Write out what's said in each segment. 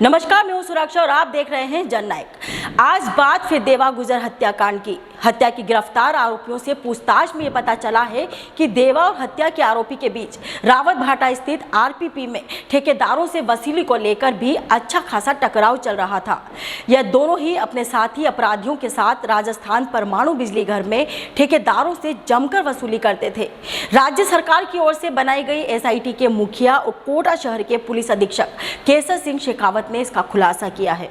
नमस्कार, मैं हूं सुरक्षा और आप देख रहे हैं जननायक। आज बात फिर देवा गुजर हत्याकांड की। हत्या की गिरफ्तार आरोपियों से पूछताछ में ये पता चला है कि देवा और हत्या के आरोपी के बीच रावत भाटा स्थित आरपीपी में ठेकेदारों से वसूली को लेकर भी अच्छा खासा टकराव चल रहा था। यह दोनों ही अपने साथी अपराधियों के साथ राजस्थान परमाणु बिजली घर में ठेकेदारों से जमकर वसूली करते थे। राज्य सरकार की ओर से बनाई गई एसआईटी के मुखिया और कोटा शहर के पुलिस अधीक्षक केसर सिंह शेखावत ने इसका खुलासा किया है।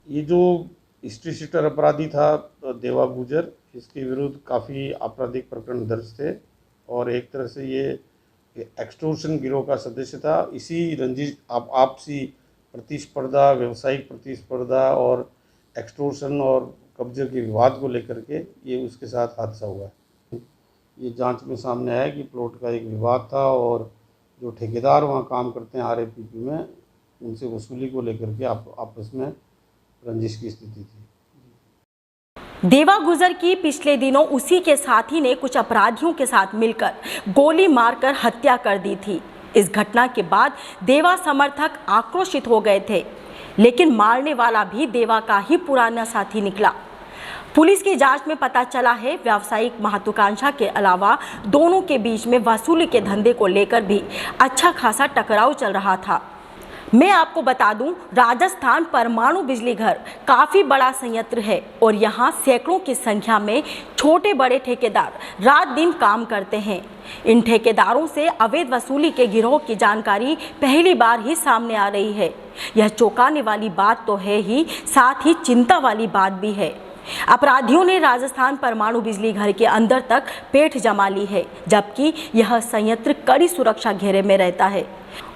ये जो हिस्ट्री शीटर अपराधी था देवा गुजर, इसके विरुद्ध काफ़ी आपराधिक प्रकरण दर्ज थे और एक तरह से ये एक्सटोर्शन गिरोह का सदस्य था। इसी रंजिश आपसी प्रतिस्पर्धा, व्यावसायिक प्रतिस्पर्धा और एक्सटोर्शन और कब्जे के विवाद को लेकर के ये उसके साथ हादसा हुआ। ये जांच में सामने आया कि प्लॉट का एक विवाद था और जो ठेकेदार वहाँ काम करते हैं आरपीपी में, उनसे वसूली को लेकर के आपस में रंजिश की स्थिति थी। देवा गुजर की पिछले दिनों उसी के साथी ने कुछ अपराधियों के साथ मिलकर गोली मारकर हत्या कर दी थी। इस घटना के बाद देवा समर्थक आक्रोशित हो गए थे, लेकिन मारने वाला भी देवा का ही पुराना साथी निकला। पुलिस की जांच में पता चला है व्यावसायिक महत्वाकांक्षा के अलावा दोनों के बीच में वसूली के धंधे को लेकर भी अच्छा खासा टकराव चल रहा था। मैं आपको बता दूं, राजस्थान परमाणु बिजली घर काफ़ी बड़ा संयंत्र है और यहाँ सैकड़ों की संख्या में छोटे बड़े ठेकेदार रात दिन काम करते हैं। इन ठेकेदारों से अवैध वसूली के गिरोह की जानकारी पहली बार ही सामने आ रही है। यह चौंकाने वाली बात तो है ही, साथ ही चिंता वाली बात भी है। अपराधियों ने राजस्थान परमाणु बिजली घर के अंदर तक पेठ जमा ली है, जबकि यह संयंत्र कड़ी सुरक्षा घेरे में रहता है।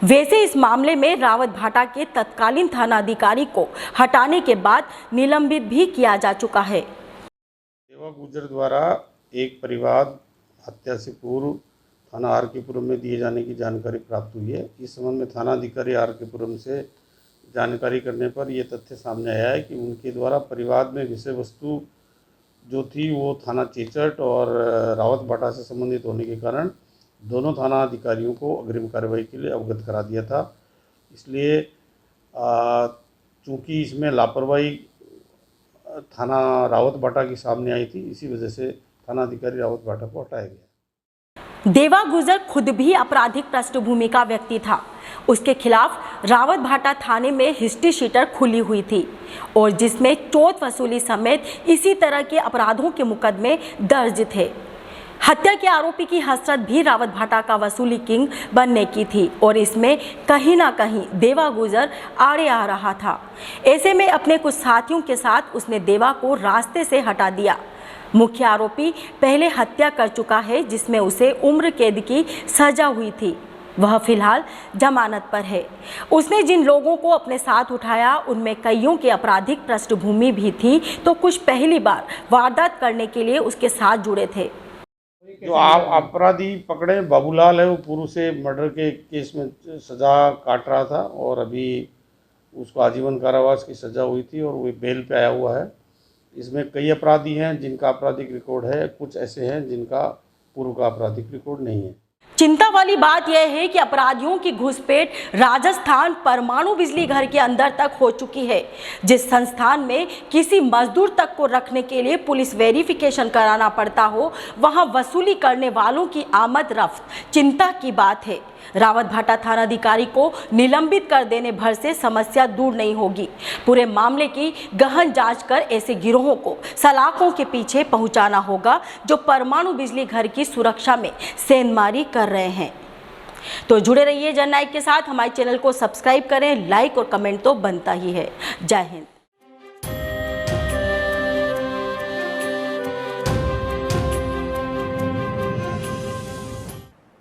वैसे इस मामले में रावत भाटा के तत्कालीन थाना अधिकारी को हटाने के बाद निलंबित भी किया जा चुका है। देवा गुजर द्वारा एक परिवाद हत्या से पूर्व थाना आर के पुरम में दिए जाने की जानकारी प्राप्त हुई है। इस संबंध में थाना अधिकारी आर के पुरम से जानकारी करने पर यह तथ्य सामने आया है कि उनके द्वारा परिवाद में विषय वस्तु जो थी वो थाना चेचट और रावत भाटा से संबंधित होने के कारण दोनों थाना अधिकारियों को अग्रिम कार्रवाई के लिए अवगत करा दिया था। इसलिए चूँकि इसमें लापरवाही थाना रावत भाटा की सामने आई थी, इसी वजह से थाना अधिकारी रावत भाटा को हटाया गया। देवा गुजर खुद भी आपराधिक पृष्ठभूमि का व्यक्ति था। उसके खिलाफ रावत भाटा थाने में हिस्ट्री शीटर खुली हुई थी और जिसमें चोट वसूली समेत इसी तरह के अपराधों के मुकदमे दर्ज थे। हत्या के आरोपी की हसरत भी रावत भाटा का वसूली किंग बनने की थी और इसमें कहीं ना कहीं देवा गुजर आड़े आ रहा था। ऐसे में अपने कुछ साथियों के साथ उसने देवा को रास्ते से हटा दिया। मुख्य आरोपी पहले हत्या कर चुका है, जिसमें उसे उम्र कैद की सजा हुई थी। वह फिलहाल जमानत पर है। उसने जिन लोगों को अपने साथ उठाया उनमें कईयों की आपराधिक पृष्ठभूमि भी थी, तो कुछ पहली बार वारदात करने के लिए उसके साथ जुड़े थे। जो अपराधी पकड़े बाबूलाल है, वो पूर्व से मर्डर के केस में सज़ा काट रहा था और अभी उसको आजीवन कारावास की सज़ा हुई थी और वो बेल पे आया हुआ है। इसमें कई अपराधी हैं जिनका आपराधिक रिकॉर्ड है, कुछ ऐसे हैं जिनका पूर्व का आपराधिक रिकॉर्ड नहीं है। चिंता वाली बात यह है कि अपराधियों की घुसपैठ राजस्थान परमाणु बिजली घर के अंदर तक हो चुकी है। जिस संस्थान में किसी मजदूर तक को रखने के लिए पुलिस वेरिफिकेशन कराना पड़ता हो, वहां वसूली करने वालों की आमद रफ्त चिंता की बात है। रावत भाटा थाना अधिकारी को निलंबित कर देने भर से समस्या दूर नहीं होगी। पूरे मामले की गहन जांच कर ऐसे गिरोहों को सलाखों के पीछे पहुंचाना होगा जो परमाणु बिजली घर की सुरक्षा में सेंधमारी कर रहे हैं। तो जुड़े रहिए जननायक के साथ। हमारे चैनल को सब्सक्राइब करें, लाइक और कमेंट तो बनता ही है। जय हिंद।